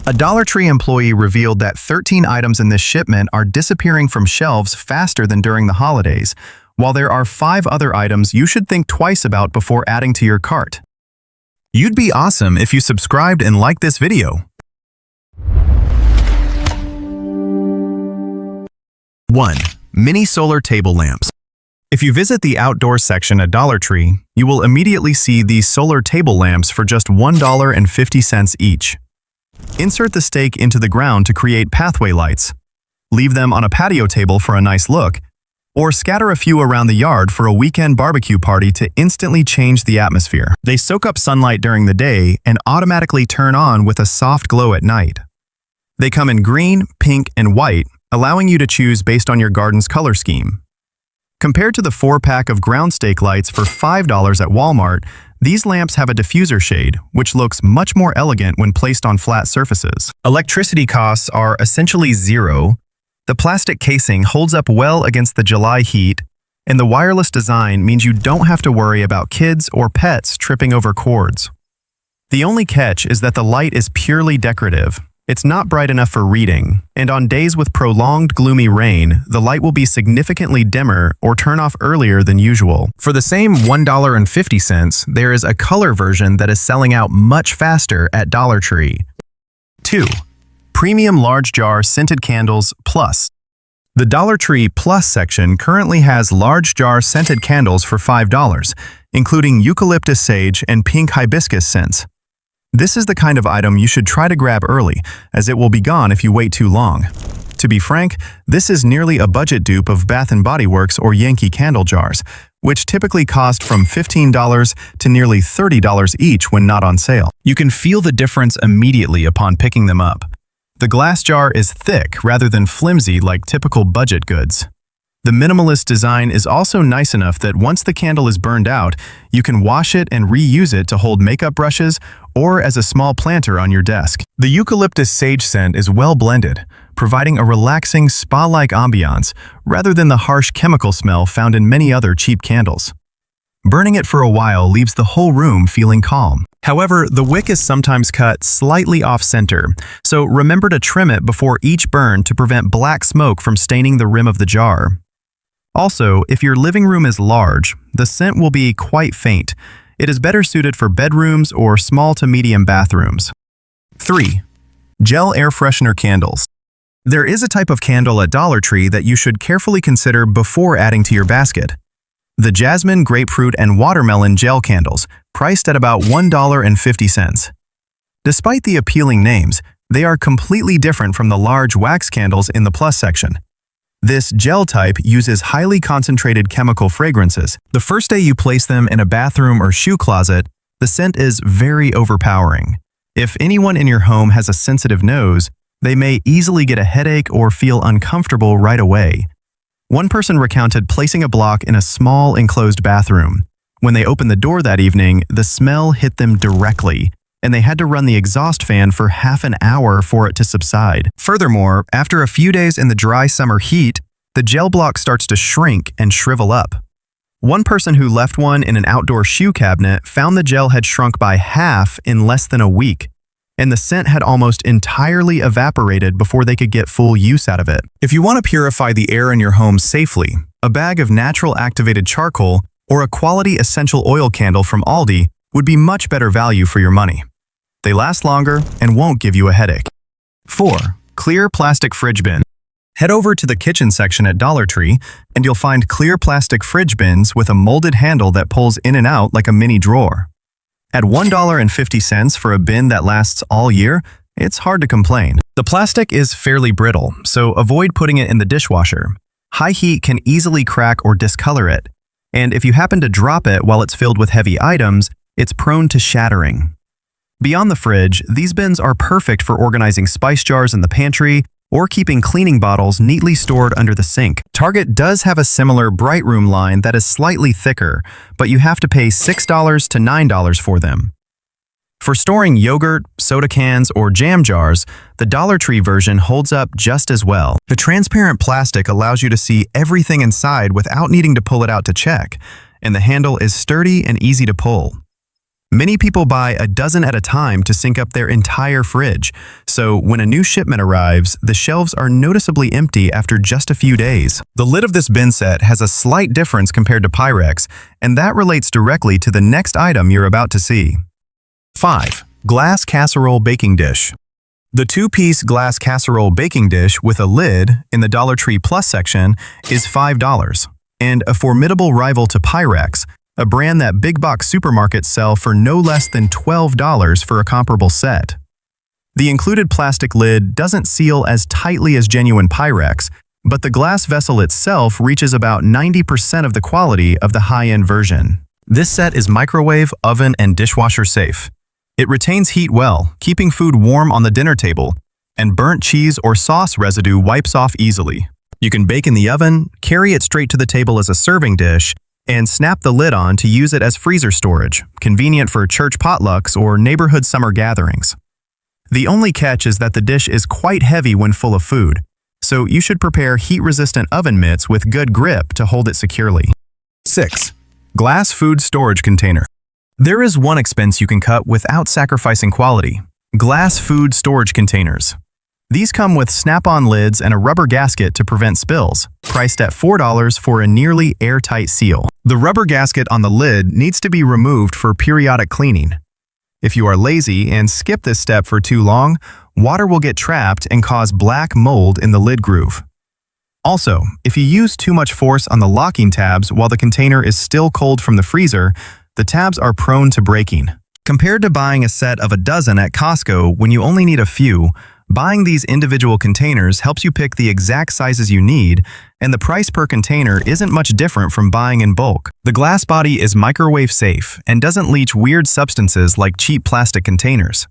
A Dollar Tree employee revealed that 13 items in this shipment are disappearing from shelves faster than during the holidays, while there are 5 other items you should think twice about before adding to your cart. You'd be awesome if you subscribed and liked this video. 1. Mini solar table lamps. If you visit the outdoor section at Dollar Tree, you will immediately see these solar table lamps for just $1.50 each. Insert the stake into the ground to create pathway lights. Leave them on a patio table for a nice look, or scatter a few around the yard for a weekend barbecue party to instantly change the atmosphere. They soak up sunlight during the day and automatically turn on with a soft glow at night. They come in green, pink, and white, allowing you to choose based on your garden's color scheme. Compared to the 4-pack of ground stake lights for $5 at Walmart, these lamps have a diffuser shade, which looks much more elegant when placed on flat surfaces. Electricity costs are essentially zero. The plastic casing holds up well against the July heat, and the wireless design means you don't have to worry about kids or pets tripping over cords. The only catch is that the light is purely decorative. It's not bright enough for reading, and on days with prolonged gloomy rain, the light will be significantly dimmer or turn off earlier than usual. For the same $1.50, there is a color version that is selling out much faster at Dollar Tree. 2. Premium Large Jar Scented Candles Plus. The Dollar Tree Plus section currently has large jar scented candles for $5, including eucalyptus sage and pink hibiscus scents. This is the kind of item you should try to grab early, as it will be gone if you wait too long. To be frank, this is nearly a budget dupe of Bath & Body Works or Yankee candle jars, which typically cost from $15 to nearly $30 each when not on sale. You can feel the difference immediately upon picking them up. The glass jar is thick rather than flimsy like typical budget goods. The minimalist design is also nice enough that once the candle is burned out, you can wash it and reuse it to hold makeup brushes or as a small planter on your desk. The eucalyptus sage scent is well blended, providing a relaxing spa-like ambiance rather than the harsh chemical smell found in many other cheap candles. Burning it for a while leaves the whole room feeling calm. However, the wick is sometimes cut slightly off-center, so remember to trim it before each burn to prevent black smoke from staining the rim of the jar. Also, if your living room is large, the scent will be quite faint. It is better suited for bedrooms or small to medium bathrooms. 3. Gel Air Freshener Candles. There is a type of candle at Dollar Tree that you should carefully consider before adding to your basket. The Jasmine, Grapefruit, and Watermelon Gel Candles, priced at about $1.50. Despite the appealing names, they are completely different from the large wax candles in the Plus section. This gel type uses highly concentrated chemical fragrances. The first day you place them in a bathroom or shoe closet, the scent is very overpowering. If anyone in your home has a sensitive nose, they may easily get a headache or feel uncomfortable right away. One person recounted placing a block in a small enclosed bathroom. When they opened the door that evening, the smell hit them directly, and they had to run the exhaust fan for half an hour for it to subside. Furthermore, after a few days in the dry summer heat, the gel block starts to shrink and shrivel up. One person who left one in an outdoor shoe cabinet found the gel had shrunk by half in less than a week, and the scent had almost entirely evaporated before they could get full use out of it. If you want to purify the air in your home safely, a bag of natural activated charcoal or a quality essential oil candle from Aldi would be much better value for your money. They last longer and won't give you a headache. 4. Clear Plastic Fridge Bin. Head over to the kitchen section at Dollar Tree and you'll find clear plastic fridge bins with a molded handle that pulls in and out like a mini drawer. At $1.50 for a bin that lasts all year, it's hard to complain. The plastic is fairly brittle, so avoid putting it in the dishwasher. High heat can easily crack or discolor it, and if you happen to drop it while it's filled with heavy items, it's prone to shattering. Beyond the fridge, these bins are perfect for organizing spice jars in the pantry or keeping cleaning bottles neatly stored under the sink. Target does have a similar Bright Room line that is slightly thicker, but you have to pay $6 to $9 for them. For storing yogurt, soda cans, or jam jars, the Dollar Tree version holds up just as well. The transparent plastic allows you to see everything inside without needing to pull it out to check, and the handle is sturdy and easy to pull. Many people buy a dozen at a time to sync up their entire fridge, so So when a new shipment arrives, the shelves are noticeably empty after just a few days. The lid of this bin set has a slight difference compared to Pyrex, and that relates directly to the next item you're about to see. 5. Glass casserole baking dish. The 2-piece glass casserole baking dish with a lid in the Dollar Tree Plus section is $5, and a formidable rival to Pyrex, a brand that big box supermarkets sell for no less than $12 for a comparable set. The included plastic lid doesn't seal as tightly as genuine Pyrex, but the glass vessel itself reaches about 90% of the quality of the high-end version. This set is microwave, oven, and dishwasher safe. It retains heat well, keeping food warm on the dinner table, and burnt cheese or sauce residue wipes off easily. You can bake in the oven, carry it straight to the table as a serving dish, and snap the lid on to use it as freezer storage, convenient for church potlucks or neighborhood summer gatherings. The only catch is that the dish is quite heavy when full of food, so you should prepare heat-resistant oven mitts with good grip to hold it securely. 6. Glass food storage container. There is one expense you can cut without sacrificing quality: glass food storage containers. These come with snap-on lids and a rubber gasket to prevent spills, priced at $4 for a nearly airtight seal. The rubber gasket on the lid needs to be removed for periodic cleaning. If you are lazy and skip this step for too long, water will get trapped and cause black mold in the lid groove. Also, if you use too much force on the locking tabs while the container is still cold from the freezer, the tabs are prone to breaking. Compared to buying a set of a dozen at Costco when you only need a few, buying these individual containers helps you pick the exact sizes you need, and the price per container isn't much different from buying in bulk. The glass body is microwave safe and doesn't leach weird substances like cheap plastic containers.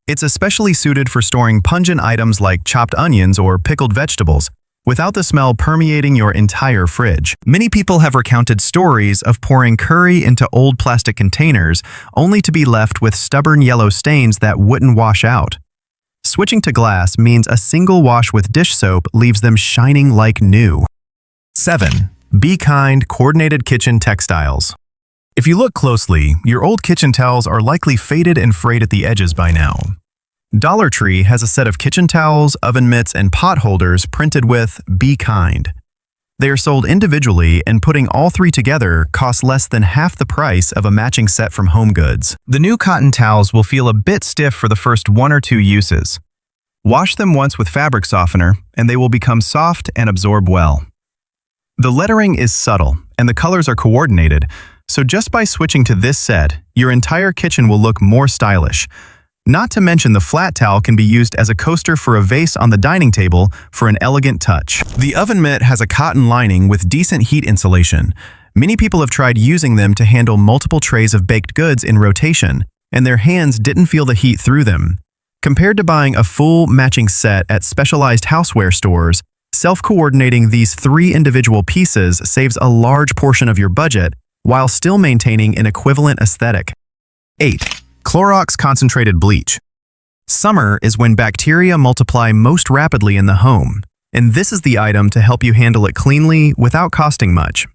It's especially suited for storing pungent items like chopped onions or pickled vegetables, without the smell permeating your entire fridge. Many people have recounted stories of pouring curry into old plastic containers only to be left with stubborn yellow stains that wouldn't wash out. Switching to glass means a single wash with dish soap leaves them shining like new. 7. Be Kind coordinated kitchen textiles. If you look closely, your old kitchen towels are likely faded and frayed at the edges by now. Dollar Tree has a set of kitchen towels, oven mitts, and pot holders printed with Be Kind. They are sold individually, and putting all three together costs less than half the price of a matching set from HomeGoods. The new cotton towels will feel a bit stiff for the first 1 or 2 uses. Wash them once with fabric softener, and they will become soft and absorb well. The lettering is subtle, and the colors are coordinated, so just by switching to this set, your entire kitchen will look more stylish. Not to mention the flat towel can be used as a coaster for a vase on the dining table for an elegant touch. The oven mitt has a cotton lining with decent heat insulation. Many people have tried using them to handle multiple trays of baked goods in rotation, and their hands didn't feel the heat through them. Compared to buying a full matching set at specialized houseware stores, self-coordinating these 3 individual pieces saves a large portion of your budget while still maintaining an equivalent aesthetic. 8. Clorox concentrated bleach. Summer is when bacteria multiply most rapidly in the home, and this is the item to help you handle it cleanly without costing much.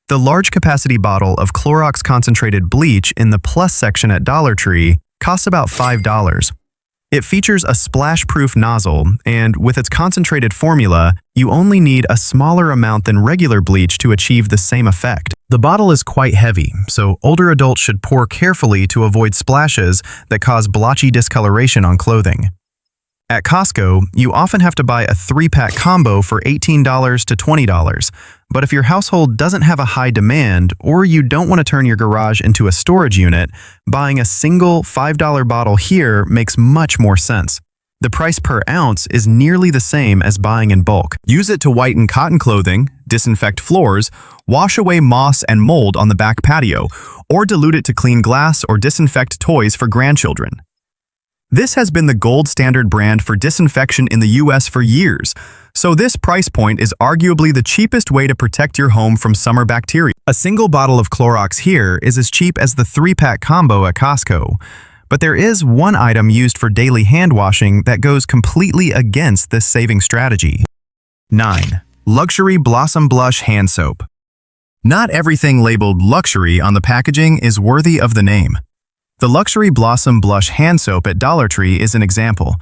The large capacity bottle of Clorox concentrated bleach in the Plus section at Dollar Tree costs about $5. It features a splash-proof nozzle, and with its concentrated formula, you only need a smaller amount than regular bleach to achieve the same effect. The bottle is quite heavy, so older adults should pour carefully to avoid splashes that cause blotchy discoloration on clothing. At Costco, you often have to buy a 3-pack combo for $18 to $20, but if your household doesn't have a high demand or you don't want to turn your garage into a storage unit, buying a single $5 bottle here makes much more sense. The price per ounce is nearly the same as buying in bulk. Use it to whiten cotton clothing, disinfect floors, wash away moss and mold on the back patio, or dilute it to clean glass or disinfect toys for grandchildren. This has been the gold standard brand for disinfection in the US for years, so this price point is arguably the cheapest way to protect your home from summer bacteria. A single bottle of Clorox here is as cheap as the 3-pack combo at Costco, but there is one item used for daily hand washing that goes completely against this saving strategy. 9. Luxury Blossom Blush Hand Soap. Not everything labeled luxury on the packaging is worthy of the name. The Luxury Blossom Blush Hand Soap at Dollar Tree is an example.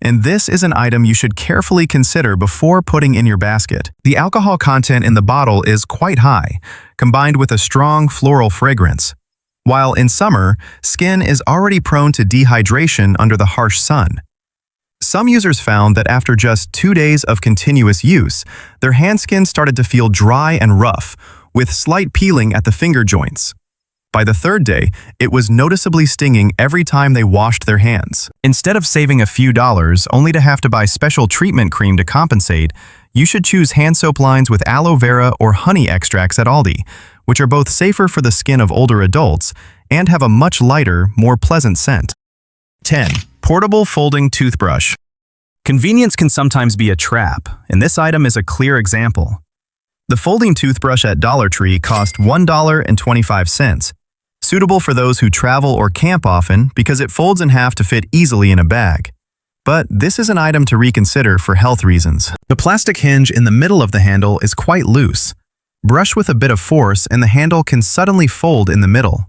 and this is an item you should carefully consider before putting in your basket. The alcohol content in the bottle is quite high, combined with a strong floral fragrance. While in summer, skin is already prone to dehydration under the harsh sun. Some users found that after just 2 days of continuous use, their hand skin started to feel dry and rough, with slight peeling at the finger joints. By the 3rd day, it was noticeably stinging every time they washed their hands. Instead of saving a few dollars only to have to buy special treatment cream to compensate, you should choose hand soap lines with aloe vera or honey extracts at Aldi, which are both safer for the skin of older adults and have a much lighter, more pleasant scent. 10. Portable folding toothbrush. Convenience can sometimes be a trap, and this item is a clear example. The folding toothbrush at Dollar Tree cost $1.25, suitable for those who travel or camp often because it folds in half to fit easily in a bag. But this is an item to reconsider for health reasons. The plastic hinge in the middle of the handle is quite loose. Brush with a bit of force and the handle can suddenly fold in the middle.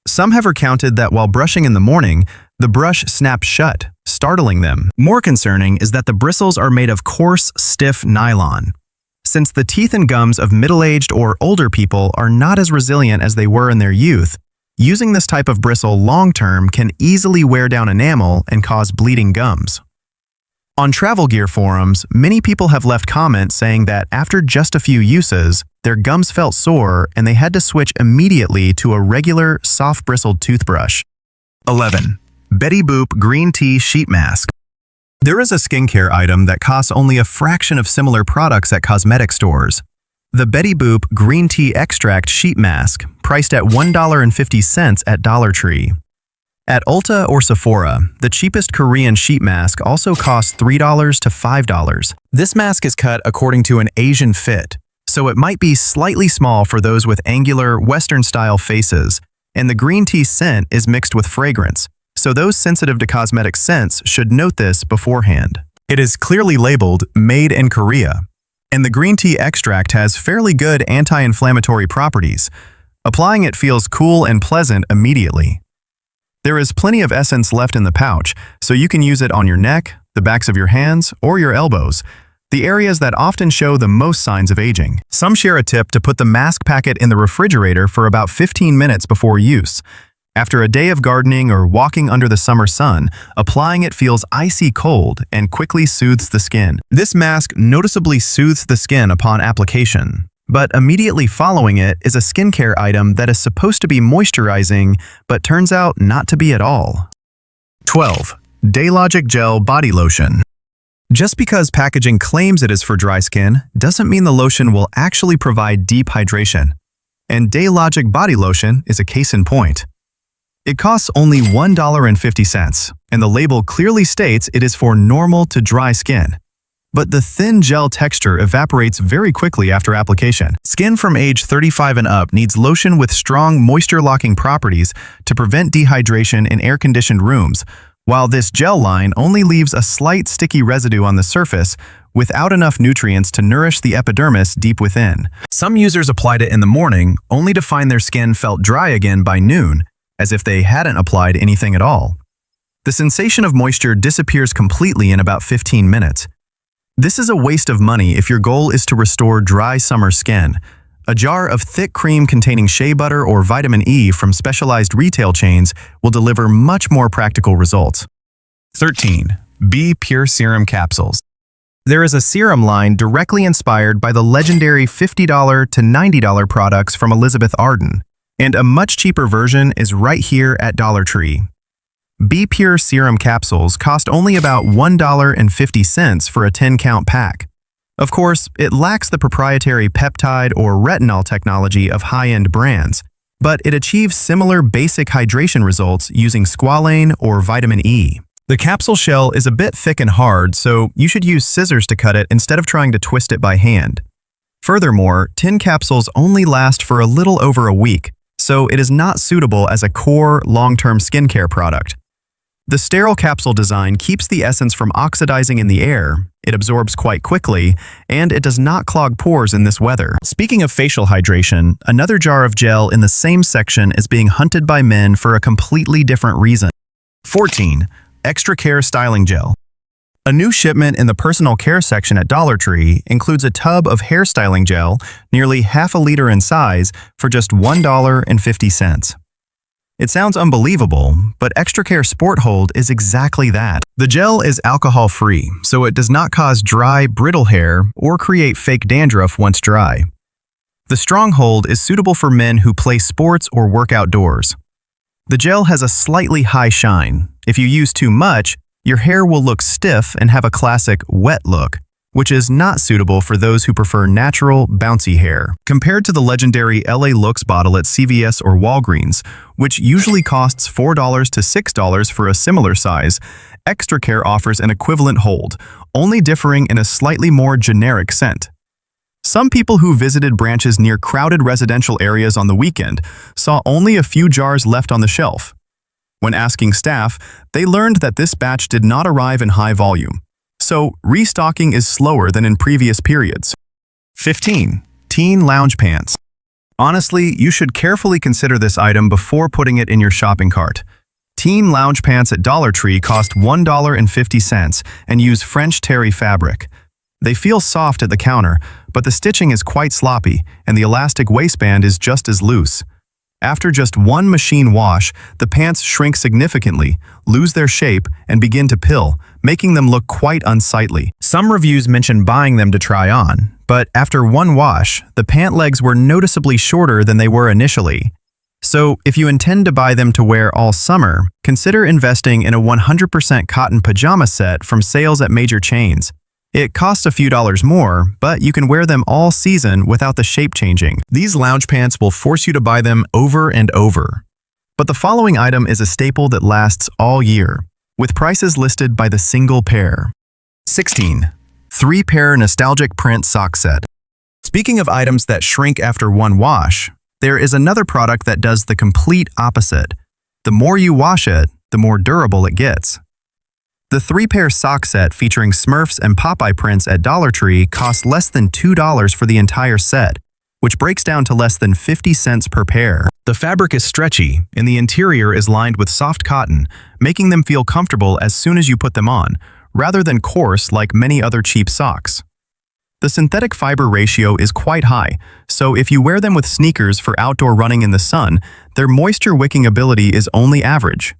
Some have recounted that while brushing in the morning, the brush snaps shut, startling them. More concerning is that the bristles are made of coarse, stiff nylon. Since the teeth and gums of middle-aged or older people are not as resilient as they were in their youth, using this type of bristle long-term can easily wear down enamel and cause bleeding gums. On travel gear forums, many people have left comments saying that after just a few uses, their gums felt sore and they had to switch immediately to a regular, soft-bristled toothbrush. 11. Betty Boop Green Tea Sheet Mask. There is a skincare item that costs only a fraction of similar products at cosmetic stores. The Betty Boop Green Tea Extract Sheet Mask, priced at $1.50 at Dollar Tree. At Ulta or Sephora, the cheapest Korean sheet mask also costs $3 to $5. This mask is cut according to an Asian fit, so it might be slightly small for those with angular, Western-style faces, and the green tea scent is mixed with fragrance, so those sensitive to cosmetic scents should note this beforehand. It is clearly labeled Made in Korea, and the green tea extract has fairly good anti-inflammatory properties. Applying it feels cool and pleasant immediately. There is plenty of essence left in the pouch, so you can use it on your neck, the backs of your hands, or your elbows, the areas that often show the most signs of aging. Some share a tip to put the mask packet in the refrigerator for about 15 minutes before use. After a day of gardening or walking under the summer sun, applying it feels icy cold and quickly soothes the skin. This mask noticeably soothes the skin upon application. But immediately following it is a skincare item that is supposed to be moisturizing, but turns out not to be at all. 12. Daylogic Gel Body Lotion. Just because packaging claims it is for dry skin, doesn't mean the lotion will actually provide deep hydration. And Daylogic Body Lotion is a case in point. It costs only $1.50, and the label clearly states it is for normal to dry skin. But the thin gel texture evaporates very quickly after application. Skin from age 35 and up needs lotion with strong moisture-locking properties to prevent dehydration in air-conditioned rooms, while this gel line only leaves a slight sticky residue on the surface without enough nutrients to nourish the epidermis deep within. Some users applied it in the morning, only to find their skin felt dry again by noon, as if they hadn't applied anything at all. The sensation of moisture disappears completely in about 15 minutes. This is a waste of money if your goal is to restore dry summer skin. A jar of thick cream containing shea butter or vitamin E from specialized retail chains will deliver much more practical results. 13. Be Pure Serum Capsules. There is a serum line directly inspired by the legendary $50 to $90 products from Elizabeth Arden, and a much cheaper version is right here at Dollar Tree. Be Pure Serum Capsules cost only about $1.50 for a 10-count pack. Of course, it lacks the proprietary peptide or retinol technology of high-end brands, but it achieves similar basic hydration results using squalane or vitamin E. The capsule shell is a bit thick and hard, so you should use scissors to cut it instead of trying to twist it by hand. Furthermore, 10 capsules only last for a little over a week, so it is not suitable as a core, long-term skincare product. The sterile capsule design keeps the essence from oxidizing in the air, it absorbs quite quickly, and it does not clog pores in this weather. Speaking of facial hydration, another jar of gel in the same section is being hunted by men for a completely different reason. 14. Extra Care Styling Gel. A new shipment in the personal care section at Dollar Tree includes a tub of hair styling gel, nearly half a liter in size, for just $1.50. It sounds unbelievable, but Extra Care Sport Hold is exactly that. The gel is alcohol-free, so it does not cause dry, brittle hair or create fake dandruff once dry. The strong hold is suitable for men who play sports or work outdoors. The gel has a slightly high shine. If you use too much, your hair will look stiff and have a classic wet look, which is not suitable for those who prefer natural, bouncy hair. Compared to the legendary LA Looks bottle at CVS or Walgreens, which usually costs $4 to $6 for a similar size, Extra Care offers an equivalent hold, only differing in a slightly more generic scent. Some people who visited branches near crowded residential areas on the weekend saw only a few jars left on the shelf. When asking staff, they learned that this batch did not arrive in high volume, so restocking is slower than in previous periods. 15. Teen Lounge Pants. Honestly, you should carefully consider this item before putting it in your shopping cart. Teen lounge pants at Dollar Tree cost $1.50 and use French terry fabric. They feel soft at the counter, but the stitching is quite sloppy and the elastic waistband is just as loose. After just one machine wash, the pants shrink significantly, lose their shape, and begin to pill, making them look quite unsightly. Some reviews mention buying them to try on, but after one wash, the pant legs were noticeably shorter than they were initially. So, if you intend to buy them to wear all summer, consider investing in a 100% cotton pajama set from sales at major chains. It costs a few dollars more, but you can wear them all season without the shape changing. These lounge pants will force you to buy them over and over. But the following item is a staple that lasts all year, with prices listed by the single pair. 16. 3-pair nostalgic print sock set. Speaking of items that shrink after one wash, there is another product that does the complete opposite. The more you wash it, the more durable it gets. The 3-pair sock set featuring Smurfs and Popeye prints at Dollar Tree costs less than $2 for the entire set, which breaks down to less than 50 cents per pair. The fabric is stretchy, and the interior is lined with soft cotton, making them feel comfortable as soon as you put them on, rather than coarse like many other cheap socks. The synthetic fiber ratio is quite high, so if you wear them with sneakers for outdoor running in the sun, their moisture-wicking ability is only average.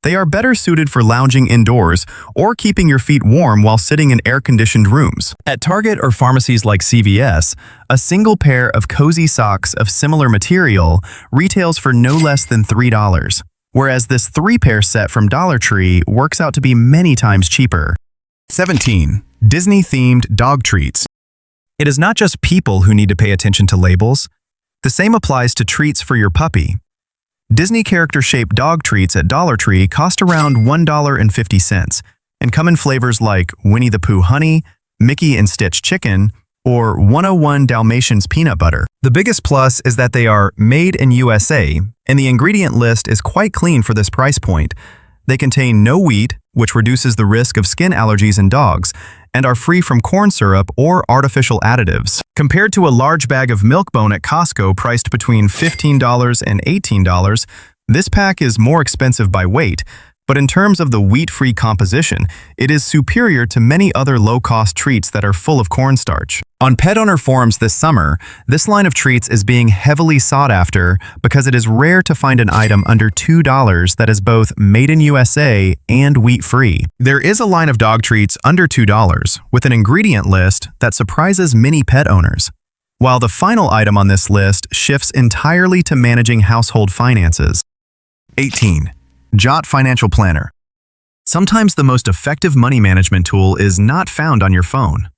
They are better suited for lounging indoors or keeping your feet warm while sitting in air-conditioned rooms. At Target or pharmacies like CVS, a single pair of cozy socks of similar material retails for no less than $3, whereas this 3-pair set from Dollar Tree works out to be many times cheaper. 17. Disney-themed dog treats. It is not just people who need to pay attention to labels. The same applies to treats for your puppy. Disney character-shaped dog treats at Dollar Tree cost around $1.50 and come in flavors like Winnie the Pooh Honey, Mickey and Stitch Chicken, or 101 Dalmatians Peanut Butter. The biggest plus is that they are made in USA, and the ingredient list is quite clean for this price point. They contain no wheat, which reduces the risk of skin allergies in dogs, and are free from corn syrup or artificial additives. Compared to a large bag of Milk-Bone at Costco priced between $15 and $18, this pack is more expensive by weight, but in terms of the wheat-free composition, it is superior to many other low-cost treats that are full of cornstarch. On pet owner forums this summer, this line of treats is being heavily sought after because it is rare to find an item under $2 that is both made in USA and wheat-free. There is a line of dog treats under $2 with an ingredient list that surprises many pet owners, while the final item on this list shifts entirely to managing household finances. 18. Jot Financial Planner. Sometimes the most effective money management tool is not found on your phone.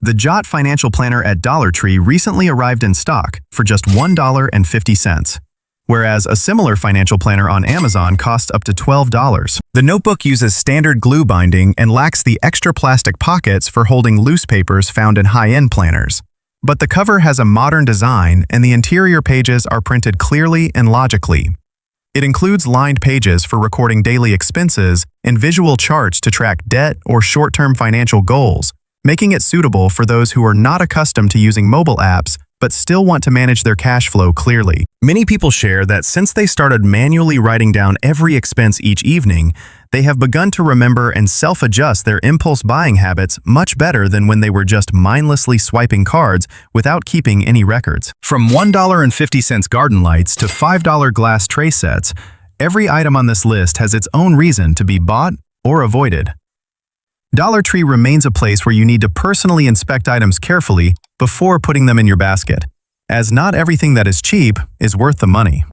The Jot Financial Planner at Dollar Tree recently arrived in stock for just $1.50, whereas a similar financial planner on Amazon costs up to $12. The notebook uses standard glue binding and lacks the extra plastic pockets for holding loose papers found in high-end planners. But the cover has a modern design and the interior pages are printed clearly and logically. It includes lined pages for recording daily expenses and visual charts to track debt or short-term financial goals, making it suitable for those who are not accustomed to using mobile apps but still want to manage their cash flow clearly. Many people share that since they started manually writing down every expense each evening, they have begun to remember and self-adjust their impulse buying habits much better than when they were just mindlessly swiping cards without keeping any records. From $1.50 garden lights to $5 glass tray sets, every item on this list has its own reason to be bought or avoided. Dollar Tree remains a place where you need to personally inspect items carefully before putting them in your basket, as not everything that is cheap is worth the money.